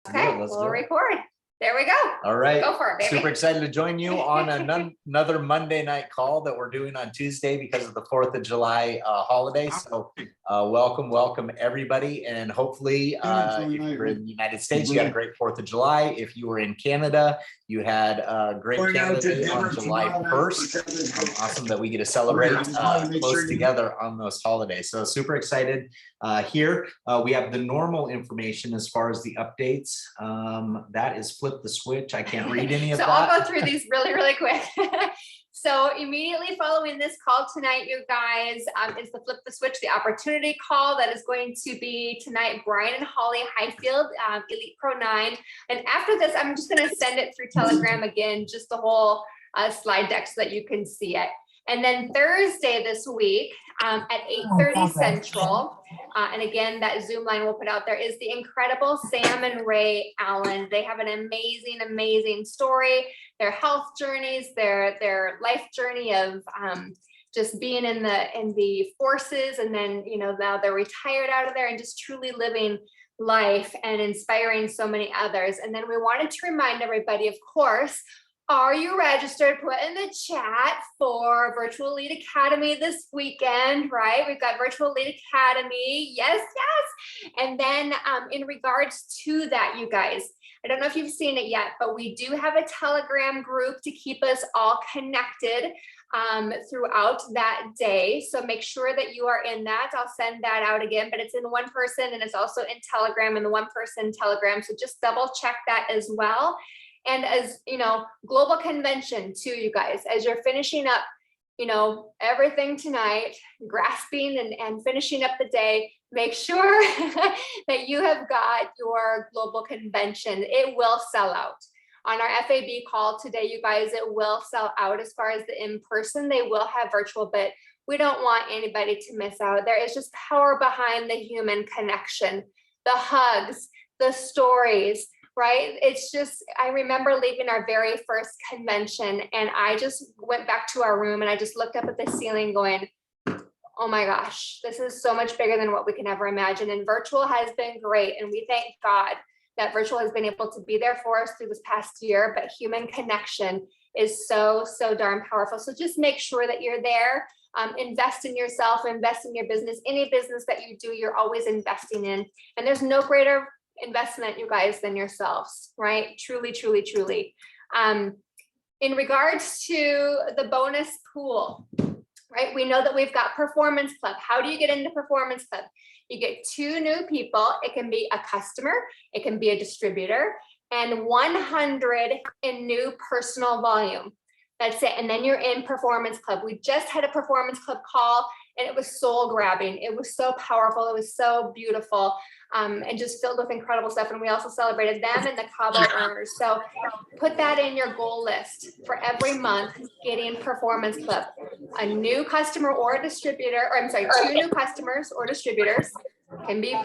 Okay, we'll record. There we go. All right. Go for it, baby. Super excited to join you on another Monday night call that we're doing on Tuesday because of the 4th of July holiday. So welcome everybody. And hopefully if you're in the United States, you had a great 4th of July. If you were in Canada, you had a great Canada Day on July 1st. Awesome that we get to celebrate close together on those holidays. So super excited here. We have the normal information as far as the updates. That is flip the switch. I can't read any of that. So I'll go through these really quick. So immediately following this call tonight, you guys, is the Flip the Switch, the opportunity call that is going to be tonight, Brian and Holly Highfield, Elite Pro 9. And after this, I'm just going to send it through Telegram again, just the whole slide deck so that you can see it. And then Thursday this week at 8:30 Central, and again, that Zoom line we'll put out there, is the incredible Sam and Ray Allen. They have an amazing story, their health journeys, their life journey of just being in the forces, and then, you know, now they're retired out of there and just truly living life and inspiring so many others. And then we wanted to remind everybody, of course, are you registered? Put in the chat for Virtual Elite Academy this weekend, right? We've got Virtual Elite Academy. Yes. And then in regards to that, you guys, I don't know if you've seen it yet, but we do have a Telegram group to keep us all connected throughout that day. So make sure that you are in that. I'll send that out again, but it's in one person and it's also in Telegram, in the one person Telegram. So just double check that as well. And as you know, global convention too, you guys, as you're finishing up, you know, everything tonight, grasping and finishing up the day, make sure that you have got your global convention. It will sell out. On our FAB call today, you guys, it will sell out as far as the in-person. They will have virtual, but we don't want anybody to miss out. There is just power behind the human connection, the hugs, the stories, right? It's just, I remember leaving our very first convention and I just went back to our room and I just looked up at the ceiling going, oh my gosh, this is so much bigger than what we can ever imagine. And virtual has been great. And we thank God that virtual has been able to be there for us through this past year, but human connection is so darn powerful. So just make sure that you're there. Invest in yourself, invest in your business. Any business that you do, you're always investing in. And there's no greater investment, you guys, than yourselves, right? Truly. In regards to the bonus pool, right? We know that we've got Performance Club. How do you get into Performance Club? You get 2 new people. It can be a customer, it can be a distributor, and 100 in new personal volume. That's it. And then you're in Performance Club. We just had a Performance Club call and it was soul grabbing. It was so powerful. It was so beautiful. And just filled with incredible stuff. And we also celebrated them and the Cabo earners. So put that in your goal list for every month, getting Performance Club. A new customer or a distributor, or I'm sorry, 2 new customers or distributors. Can be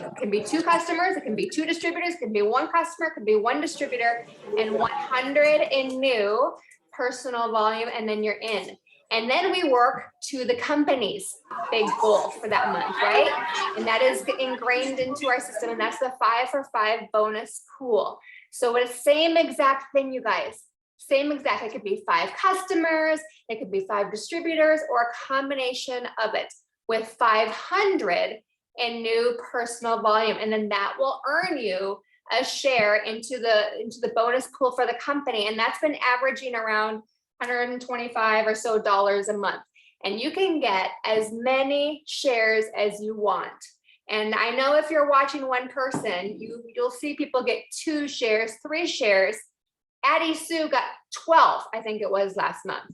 2 customers, it can be 2 distributors, it can be 1 customer, it can be 1 distributor, and 100 in new personal volume, and then you're in. And then we work to the company's big goal for that month, right? And that is ingrained into our system, and that's the 5 for 5 bonus pool. So it's the same exact thing, you guys. Same exact. It could be 5 customers, it could be 5 distributors, or a combination of it with 500 in new personal volume. And then that will earn you a share into the bonus pool for the company. And that's been averaging around $125 or so a month. And you can get as many shares as you want. And I know if you're watching one person, you'll see people get 2 shares, 3 shares. Addie Sue got 12, I think it was last month.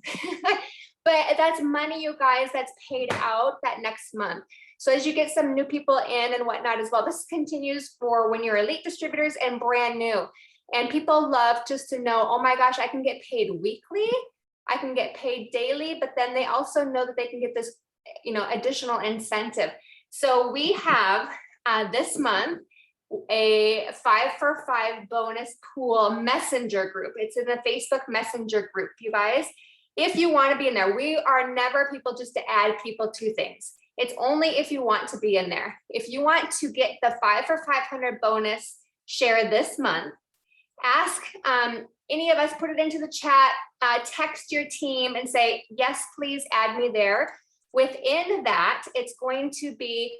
But that's money, you guys, that's paid out that next month. So as you get some new people in and whatnot as well, this continues for when you're elite distributors and brand new. And people love just to know, oh my gosh, I can get paid weekly, I can get paid daily, but then they also know that they can get this, you know, additional incentive. So we have this month a 5 for 5 bonus pool messenger group. It's in the Facebook Messenger group, you guys. If you want to be in there, we are never people just to add people to things. It's only if you want to be in there. If you want to get the 5 for 500 bonus share this month. Ask any of us, put it into the chat, text your team and say, yes, please add me there. Within that, it's going to be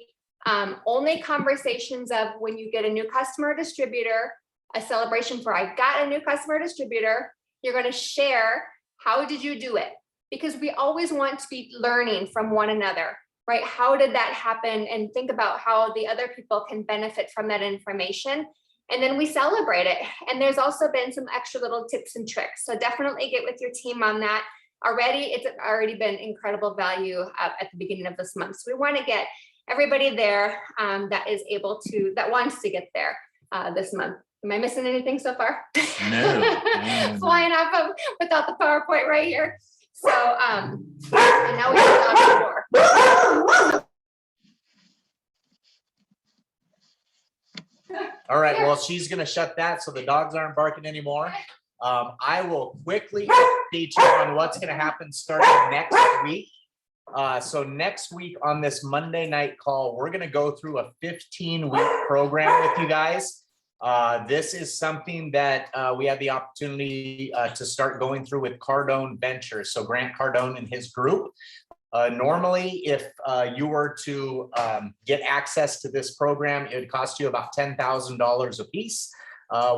only conversations of when you get a new customer or distributor, a celebration for I got a new customer or distributor. You're going to share, how did you do it? Because we always want to be learning from one another, right? How did that happen? And think about how the other people can benefit from that information. And then we celebrate it. And there's also been some extra little tips and tricks. So definitely get with your team on that. It's already been incredible value at the beginning of this month. So we want to get everybody there that wants to get there this month. Am I missing anything so far? No. Flying off without the PowerPoint right here. So, and now we can out the door. All right, well, she's gonna shut that so the dogs aren't barking anymore. I will quickly update you on what's gonna happen starting next week. So next week on this Monday night call, we're gonna go through a 15-week program with you guys. This is something that we have the opportunity to start going through with Cardone Ventures. So Grant Cardone and his group. Normally, if you were to get access to this program, it would cost you about $10,000 a piece.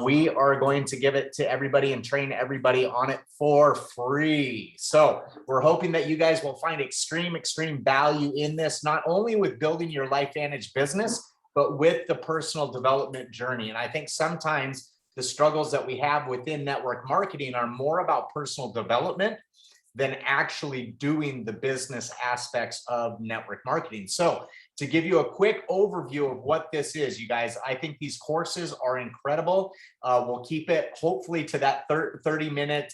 We are going to give it to everybody and train everybody on it for free. So we're hoping that you guys will find extreme value in this, not only with building your LifeVantage business, but with the personal development journey. And I think sometimes the struggles that we have within network marketing are more about personal development than actually doing the business aspects of network marketing. So to give you a quick overview of what this is, you guys, I think these courses are incredible. We'll keep it hopefully to that 30-minute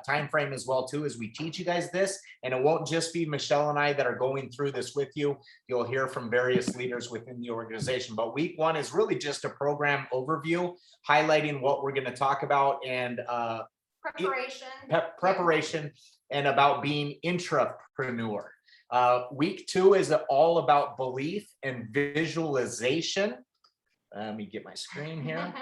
time frame as well too, as we teach you guys this. And it won't just be Michelle and I that are going through this with you. You'll hear from various leaders within the organization. But week one is really just a program overview, highlighting what we're going to talk about and preparation and about being intrapreneur. Week two is all about belief and visualization. Let me get my screen here.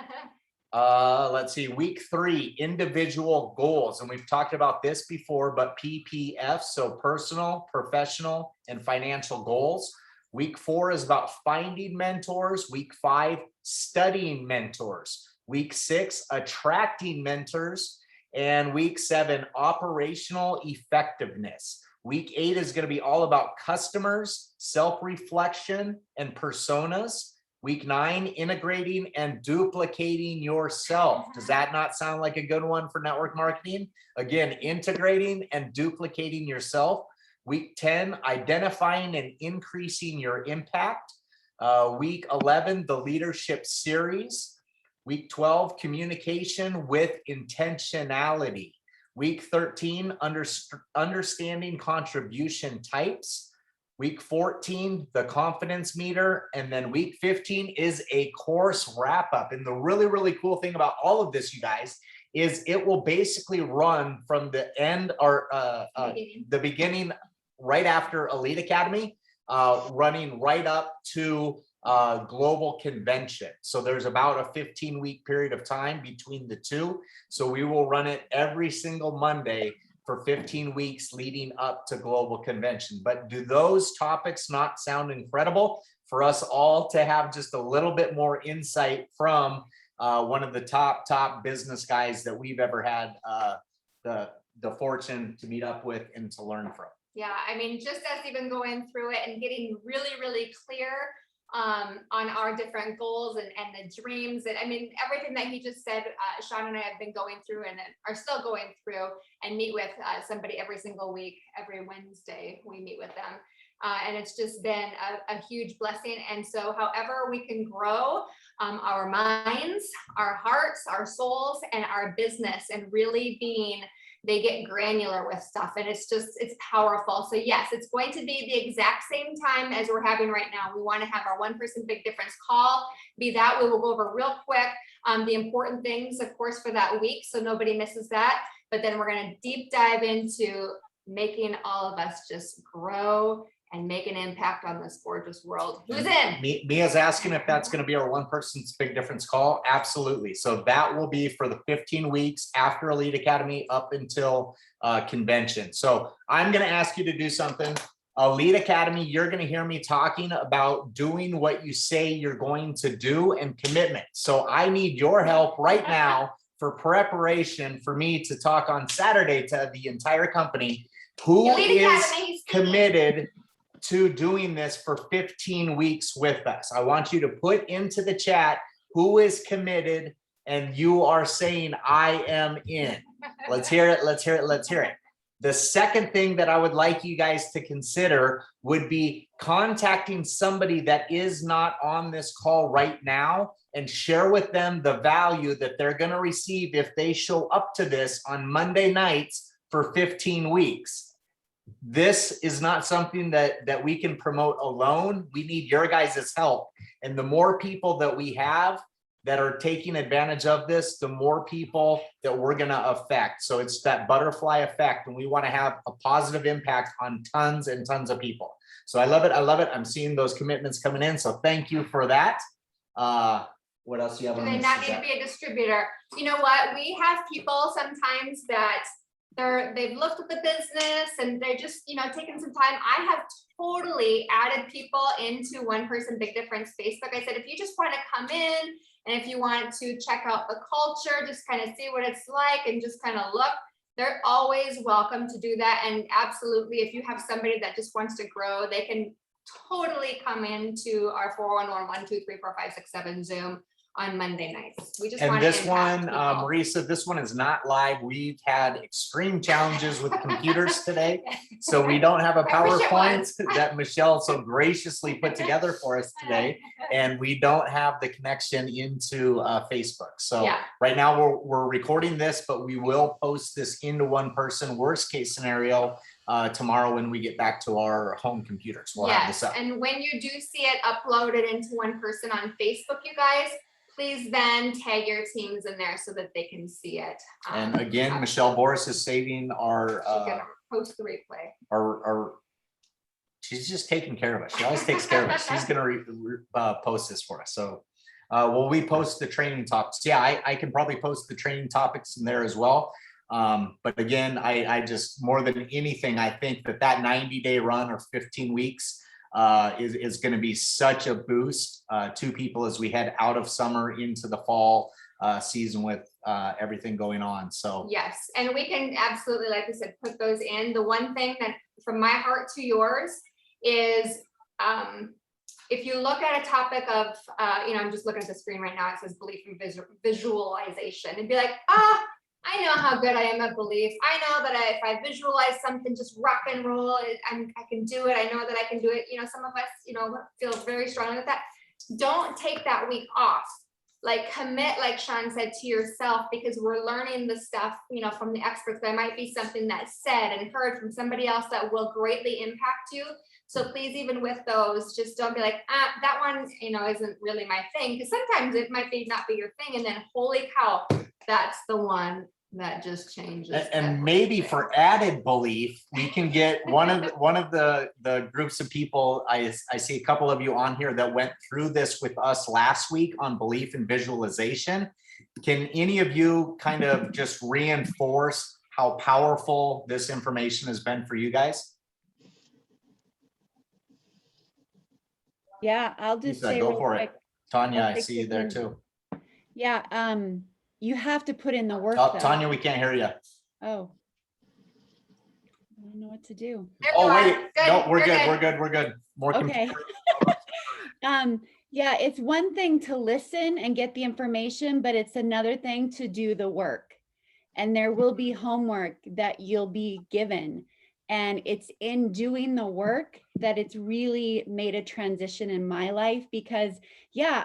Let's see, week three, individual goals. And we've talked about this before, but PPF, so personal, professional, and financial goals. Week four is about finding mentors. Week five, studying mentors. Week six, attracting mentors. And week seven, operational effectiveness. Week eight is going to be all about customers, self-reflection, and personas. Week nine, integrating and duplicating yourself. Does that not sound like a good one for network marketing? Again, integrating and duplicating yourself. Week 10, identifying and increasing your impact. Week 11, the leadership series. Week 12, communication with intentionality. Week 13, understanding contribution types. Week 14, the confidence meter. And then week 15 is a course wrap up. And the really cool thing about all of this, you guys, is it will basically run from the end or the beginning right after Elite Academy, running right up to global convention. So there's about a 15-week period of time between the two. So we will run it every single Monday for 15 weeks leading up to global convention. But do those topics not sound incredible for us all to have just a little bit more insight from one of the top business guys that we've ever had the fortune to meet up with and to learn from? Yeah, I mean, just as even going through it and getting really clear on our different goals and the dreams, and I mean everything that he just said. Sean and I have been going through and are still going through and meet with somebody every single week. Every Wednesday we meet with them, and it's just been a huge blessing. And so however we can grow our minds, our hearts, our souls, and our business, and really they get granular with stuff, and it's powerful. So yes, it's going to be the exact same time as we're having right now. We want to have our 1% big difference call. We will go over real quick the important things, of course, for that week, so nobody misses that. But then we're going to deep dive into making all of us just grow and make an impact on this gorgeous world. Who's in? Mia's asking if that's going to be our one person's big difference call. Absolutely. So that will be for the 15 weeks after Elite Academy up until convention. So I'm going to ask you to do something. Elite Academy, you're going to hear me talking about doing what you say you're going to do and commitment. So I need your help right now for preparation for me to talk on Saturday to the entire company. Who is committed to doing this for 15 weeks with us? I want you to put into the chat who is committed, and you are saying, I am in. Let's hear it. Let's hear it. Let's hear it. The second thing that I would like you guys to consider would be contacting somebody that is not on this call right now and share with them the value that they're going to receive if they show up to this on Monday nights for 15 weeks. This is not something that we can promote alone. We need your guys' help. And the more people that we have that are taking advantage of this, the more people that we're going to affect. So it's that butterfly effect, and we want to have a positive impact on tons and tons of people. So I love it. I love it. I'm seeing those commitments coming in. So thank you for that. What else do you have? Do they not need to be a distributor? You know what? We have people sometimes that they've looked at the business and they're just, taking some time. I have totally added people into One Person Big Difference Facebook. I said, if you just want to come in and if you want to check out the culture, just kind of see what it's like and just kind of look, they're always welcome to do that. And absolutely, if you have somebody that just wants to grow, they can totally come into our 411 1 2 3 4 5 6 7 Zoom on Monday nights. We just want this one, people. Marisa, this one is not live. We've had extreme challenges with computers today, so we don't have a PowerPoint that Michelle so graciously put together for us today, and we don't have the connection into Facebook. So right now we're recording this, but we will post this into One Person. Worst case scenario, tomorrow when we get back to our home computers, we'll have this up. And when you do see it uploaded into One Person on Facebook, you guys, please then tag your teams in there so that they can see it. And again, Michelle Boris is saving our post the replay. Our she's just taking care of us. She always takes care of us. She's gonna post this for us. So will we post the training topics? Yeah, I can probably post the training topics in there as well. But again, I just, more than anything, I think that 90-day run or 15 weeks is going to be such a boost to people as we head out of summer into the fall season with everything going on. So yes, and we can absolutely, like I said, put those in. The one thing that from my heart to yours is if you look at a topic of I'm just looking at the screen right now, it says belief and visualization, and be like, I know how good I am at belief. I know that if I visualize something, just rock and roll, I can do it. I know that I can do it. Some of us, feel very strongly with that. Don't take that week off. Like commit, like Sean said, to yourself, because we're learning the stuff, from the experts. There might be something that's said and heard from somebody else that will greatly impact you. So please, even with those, just don't be like, that one, isn't really my thing. Because sometimes it might not be your thing. And then holy cow, that's the one that just changes. And maybe for added belief, we can get one of the groups of people. I see a couple of you on here that went through this with us last week on belief and visualization. Can any of you kind of just reinforce how powerful this information has been for you guys? Yeah, I'll just say go for it. Tanya, I see you there too. Yeah, you have to put in the work. Tanya, we can't hear you. Oh, I don't know what to do. Wait, no, we're good. More okay. Yeah, it's one thing to listen and get the information, but it's another thing to do the work. And there will be homework that you'll be given. And it's in doing the work that it's really made a transition in my life, because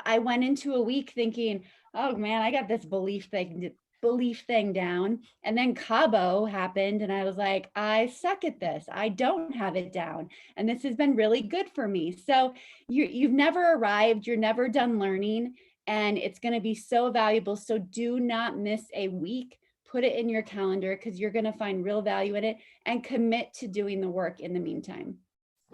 I went into a week thinking, oh man, I got this belief thing down. And then Cabo happened and I was like, I suck at this. I don't have it down. And this has been really good for me. So you've never arrived, you're never done learning, and it's going to be so valuable. So do not miss a week. Put it in your calendar, because you're going to find real value in it, and commit to doing the work in the meantime.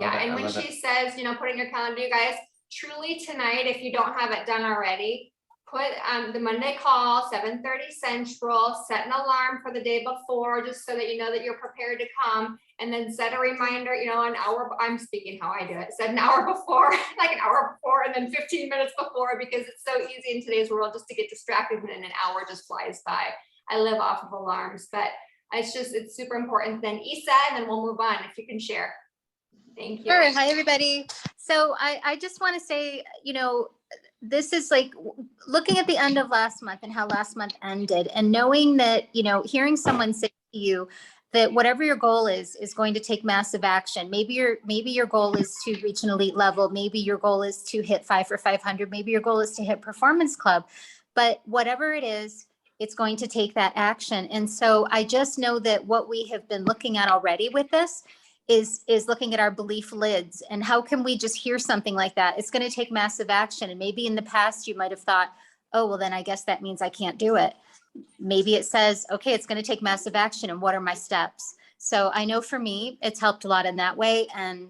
Yeah, and when she says, put it in your calendar, you guys, truly tonight, if you don't have it done already, put the Monday call, 7:30 Central, set an alarm for the day before, just so that you know that you're prepared to come, and then set a reminder, an hour, I'm speaking how I do it, set an hour before, like an hour before, and then 15 minutes before, because it's so easy in today's world just to get distracted and an hour just flies by. I live off of alarms, but it's super important. Then Isa, and then we'll move on, if you can share. Thank you. Sure. Hi, everybody. So I just want to say, this is like looking at the end of last month and how last month ended, and knowing that, hearing someone say to you that whatever your goal is going to take massive action. Maybe your goal is to reach an elite level. Maybe your goal is to hit 5 for 500. Maybe your goal is to hit Performance Club. But whatever it is, it's going to take that action. And so I just know that what we have been looking at already with this is looking at our belief lids, and how can we just hear something like that? It's going to take massive action. And maybe in the past you might have thought, oh, well, then I guess that means I can't do it. Maybe it says, okay, it's going to take massive action, and what are my steps? So I know for me, it's helped a lot in that way. And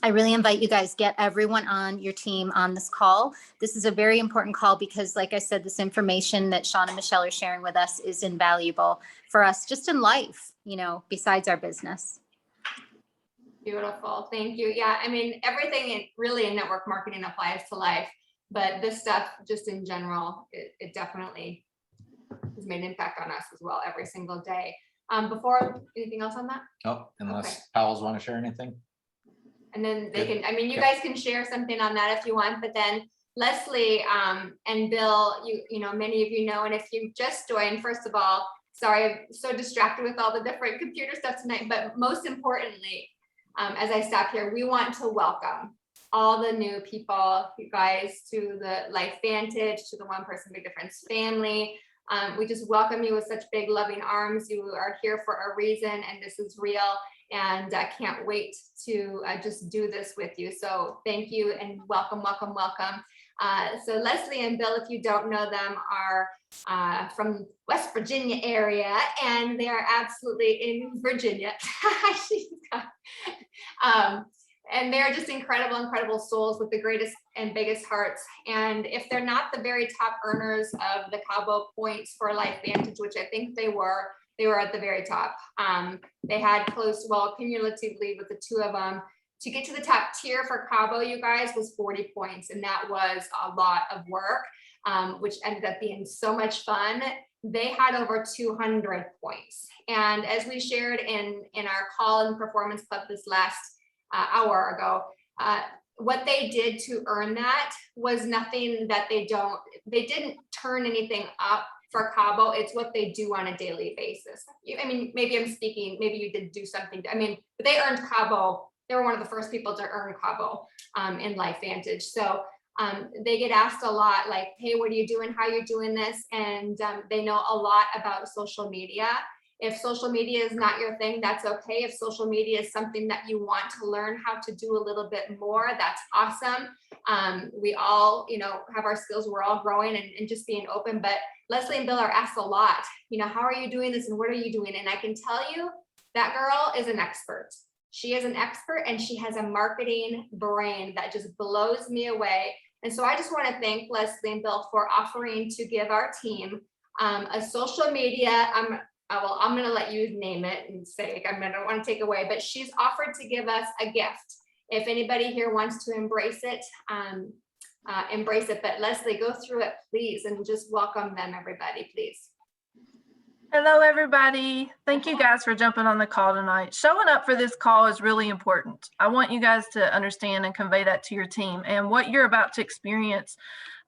I really invite you guys, get everyone on your team on this call. This is a very important call because, like I said, this information that Sean and Michelle are sharing with us is invaluable for us just in life, besides our business. Beautiful. Thank you. Yeah. I mean, everything really in network marketing applies to life, but this stuff just in general, it definitely has made an impact on us as well every single day. Before, anything else on that? Oh, unless Powell's want to share anything. And then they can, you guys can share something on that if you want, but then Leslie and Bill, many of you know, and if you just joined, first of all, sorry, I'm so distracted with all the different computer stuff tonight, but most importantly, as I stop here, we want to welcome all the new people, you guys, to the Life Vantage, to the One Person Big Difference family. We just welcome you with such big loving arms. You are here for a reason, and this is real, and I can't wait to just do this with you. So thank you and welcome, welcome, welcome. So Leslie and Bill, if you don't know them, are from West Virginia area, and they are absolutely in Virginia. And they're just incredible souls with the greatest and biggest hearts. And if they're not the very top earners of the Cabo points for Life Vantage, which I think they were at the very top. They had cumulatively with the two of them, to get to the top tier for Cabo, you guys, was 40 points. And that was a lot of work, which ended up being so much fun. They had over 200 points. And as we shared in our call and Performance Club this last hour ago, what they did to earn that was nothing that they didn't turn anything up for Cabo. It's what they do on a daily basis. Maybe I'm speaking, maybe you did do something, but they earned Cabo. They were one of the first people to earn Cabo in Life Vantage. So they get asked a lot, like, hey, what are you doing? How are you doing this? And they know a lot about social media. If social media is not your thing, that's okay. If social media is something that you want to learn how to do a little bit more, that's awesome. We all, have our skills. We're all growing and just being open. But Leslie and Bill are asked a lot, how are you doing this and what are you doing? And I can tell you that girl is an expert. She is an expert, and she has a marketing brain that just blows me away. And so I just want to thank Leslie and Bill for offering to give our team a social media. I'm going to let you name it and say, I don't want to take away, but she's offered to give us a gift. If anybody here wants to embrace it, embrace it. But Leslie, go through it, please, and just welcome them, everybody, please. Hello, everybody. Thank you guys for jumping on the call tonight. Showing up for this call is really important. I want you guys to understand and convey that to your team. And what you're about to experience,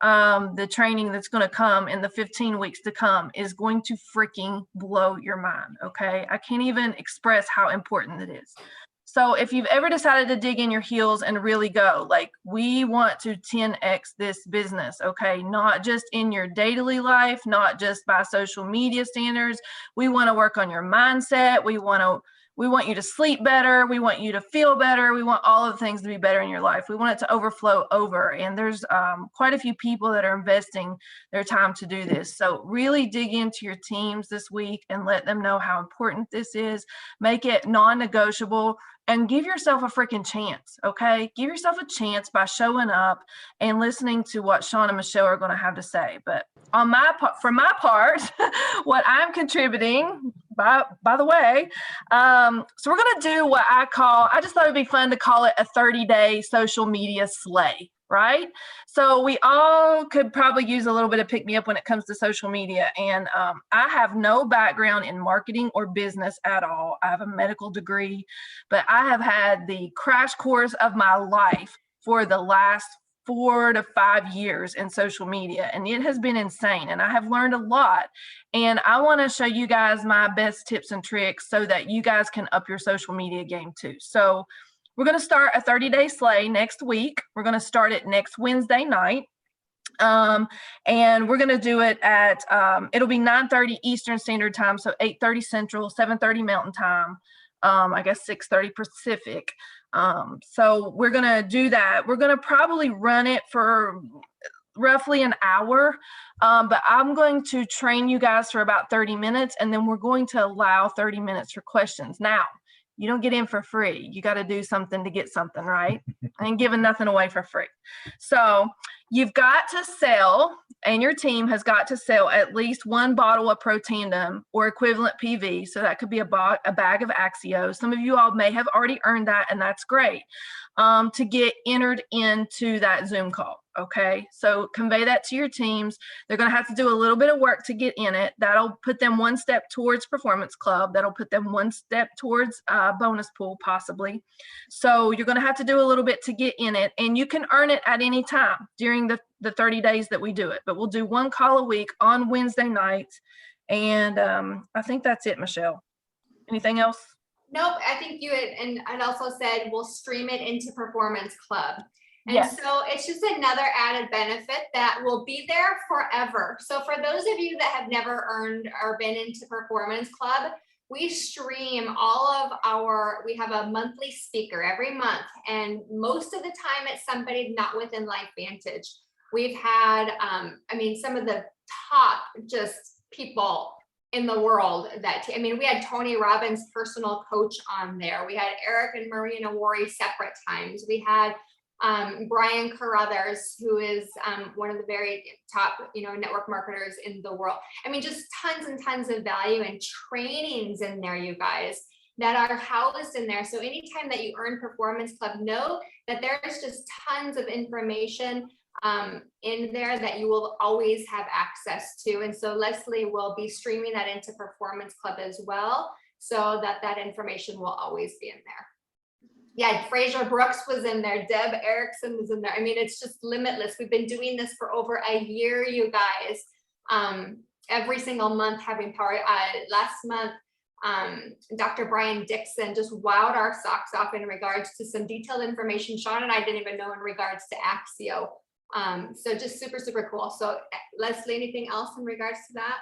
the training that's going to come in the 15 weeks to come, is going to freaking blow your mind. Okay. I can't even express how important it is. So if you've ever decided to dig in your heels and really go, like, we want to 10x this business, okay? Not just in your daily life, not just by social media standards. We want to work on your mindset. We want We want you to sleep better. We want you to feel better. We want all of the things to be better in your life. We want it to overflow over. And there's quite a few people that are investing their time to do this. So really dig into your teams this week and let them know how important this is. Make it non-negotiable and give yourself a freaking chance, okay? Give yourself a chance by showing up and listening to what Sean and Michelle are going to have to say. But on my part, for my part, what I'm contributing, by the way, so we're going to do what I just thought it'd be fun to call it a 30-day social media slay, right? So we all could probably use a little bit of pick me up when it comes to social media. And I have no background in marketing or business at all. I have a medical degree, but I have had the crash course of my life for the last 4 to 5 years in social media, and it has been insane, and I have learned a lot, and I want to show you guys my best tips and tricks so that you guys can up your social media game too. So we're going to start a 30-day slay next week. We're going to start it next Wednesday night, and we're going to do it at it'll be 9:30 Eastern Standard Time, so 8:30 Central, 7:30 Mountain Time, I guess 6:30 Pacific. So we're going to do that. We're going to probably run it for roughly an hour, but I'm going to train you guys for about 30 minutes, and then we're going to allow 30 minutes for questions. Now, you don't get in for free. You got to do something to get something, right? I ain't giving nothing away for free. So you've got to sell, and your team has got to sell at least 1 bottle of Protandim or equivalent PV. So that could be a bag of Axio. Some of you all may have already earned that, and that's great, to get entered into that Zoom call. Okay, so convey that to your teams. They're going to have to do a little bit of work to get in it. That'll put them 1 step towards Performance Club. That'll put them 1 step towards bonus pool, possibly. So you're going to have to do a little bit to get in it, and you can earn it at any time during the 30 days that we do it. But we'll do 1 call a week on Wednesday nights, and I think that's it, Michelle. Anything else? Nope, I think you had, and I'd also said we'll stream it into Performance Club. And Yes. So it's just another added benefit that will be there forever. So for those of you that have never earned or been into Performance Club, we stream all of we have a monthly speaker every month. And most of the time it's somebody not within Life Vantage. We've had, some of the top just people in the world we had Tony Robbins' personal coach on there. We had Eric and Marina Wari separate times. We had Brian Carruthers, who is one of the very top, network marketers in the world. Just tons and tons of value and trainings in there, you guys, that are housed in there. So anytime that you earn Performance Club, know that there's just tons of information in there that you will always have access to. And so Leslie will be streaming that into Performance Club as well, so that information will always be in there. Yeah, Fraser Brooks was in there. Deb Erickson was in there. It's just limitless. We've been doing this for over a year, you guys. Every single month having power. Last month, Dr. Brian Dixon just wowed our socks off in regards to some detailed information Sean and I didn't even know in regards to Axio. So just super, super cool. So Leslie, anything else in regards to that?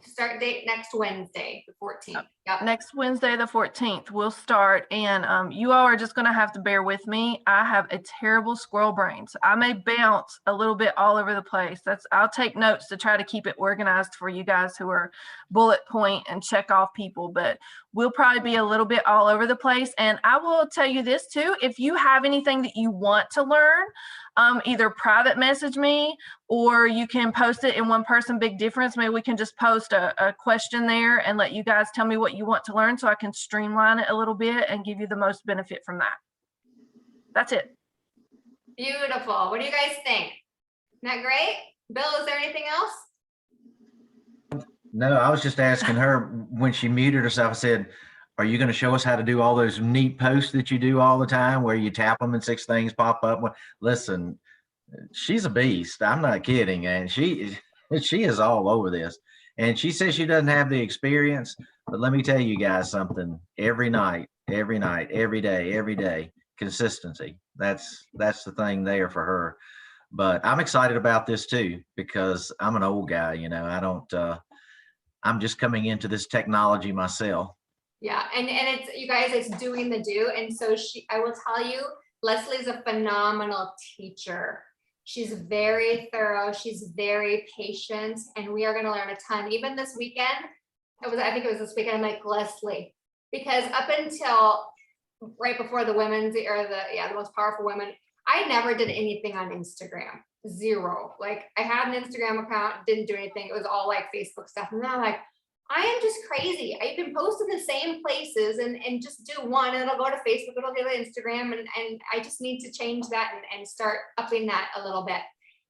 Start date next Wednesday, the 14th. Yep. Next Wednesday, the 14th, we'll start. And you all are just going to have to bear with me. I have a terrible squirrel brain, so I may bounce a little bit all over the place. I'll take notes to try to keep it organized for you guys who are bullet point and check off people, but we'll probably be a little bit all over the place. And I will tell you this too, if you have anything that you want to learn, either private message me, or you can post it in One Person Big Difference. Maybe we can just post a question there and let you guys tell me what you want to learn, so I can streamline it a little bit and give you the most benefit from that. That's it. Beautiful. What do you guys think? Isn't that great? Bill, is there anything else? No, I was just asking her when she muted herself. I said, are you going to show us how to do all those neat posts that you do all the time where you tap them and 6 things pop up? Listen, she's a beast. I'm not kidding. And she is all over this. And she says she doesn't have the experience, but let me tell you guys something. Every night, every day, consistency. That's the thing there for her. But I'm excited about this too, because I'm an old guy, I'm just coming into this technology myself. Yeah, and it's, you guys, it's doing the do. And so I will tell you, Leslie's a phenomenal teacher. She's very thorough. She's very patient, and we are going to learn a ton. Even this weekend, I think it was this weekend, I'm like, Leslie, because up until right before the women's, or the most powerful women, I never did anything on Instagram. Zero. Like, I had an Instagram account, didn't do anything. It was all like Facebook stuff. And now I'm like, I am just crazy. I can post in the same places and just do one, and it'll go to Facebook, it'll go to Instagram. And I just need to change that and start upping that a little bit.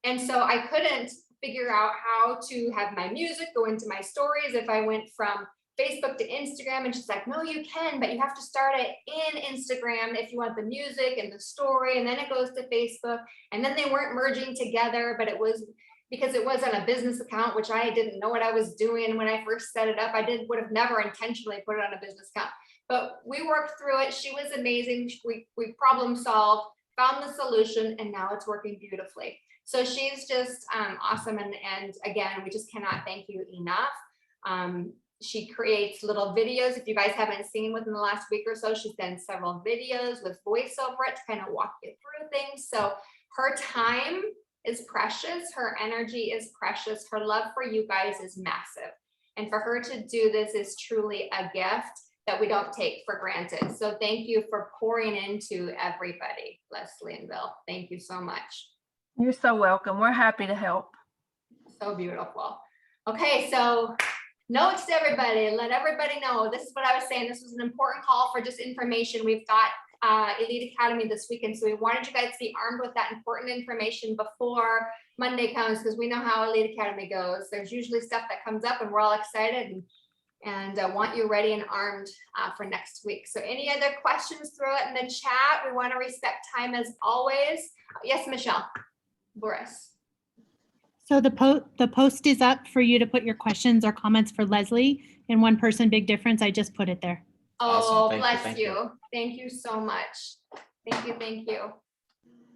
And so I couldn't figure out how to have my music go into my stories if I went from Facebook to Instagram. And she's like, no, you can, but you have to start it in Instagram if you want the music and the story, and then it goes to Facebook. And then they weren't merging together, but it was because it wasn't a business account, which I didn't know what I was doing when I first set it up. I would have never intentionally put it on a business account, but we worked through it. She was amazing. We problem solved, found the solution, and now it's working beautifully. So she's just awesome. And again, we just cannot thank you enough. She creates little videos. If you guys haven't seen within the last week or so, she's done several videos with voiceover to kind of walk you through things. So her time is precious. Her energy is precious. Her love for you guys is massive. And for her to do this is truly a gift that we don't take for granted. So thank you for pouring into everybody, Leslie and Bill. Thank you so much. You're so welcome. We're happy to help. So beautiful. Okay, so notes to everybody. Let everybody know. This is what I was saying. This was an important call for just information. We've got Elite Academy this weekend, so we wanted you guys to be armed with that important information before Monday comes, because we know how Elite Academy goes. There's usually stuff that comes up, and we're all excited and want you ready and armed for next week. So any other questions, throw it in the chat. We want to respect time as always. Yes, Michelle. Boris. So the post is up for you to put your questions or comments for Leslie in One Person Big Difference. I just put it there. Oh, Awesome. bless you. Thank you so much. Thank you. Thank you.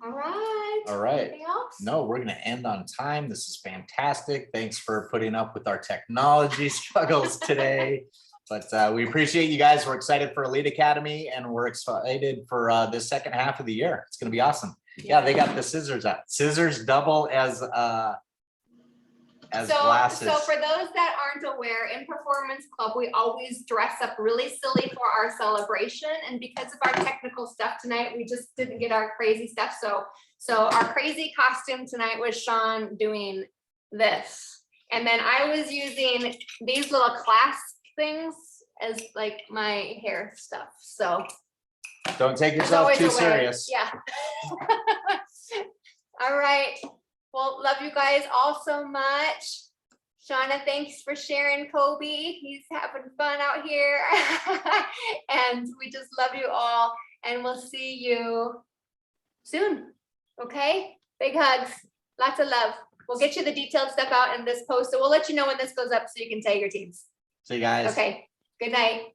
All right. All right. Anything else? No, we're going to end on time. This is fantastic. Thanks for putting up with our technology struggles today. But we appreciate you guys. We're excited for Elite Academy, and we're excited for the second half of the year. It's going to be awesome. Yeah, they got the scissors out. Scissors double as glasses. So for those that aren't aware, in Performance Club, we always dress up really silly for our celebration. And because of our technical stuff tonight, we just didn't get our crazy stuff. So our crazy costume tonight was Sean doing this. And then I was using these little clasp things as like my hair stuff. So don't take there's yourself always too a way. serious. Yeah. All right. Well, love you guys all so much. Shauna, thanks for sharing Kobe. He's having fun out here. And we just love you all. And we'll see you soon. Okay? Big hugs. Lots of love. We'll get you the detailed stuff out in this post. So we'll let you know when this goes up so you can tag your teams. See you guys. Okay. Good night.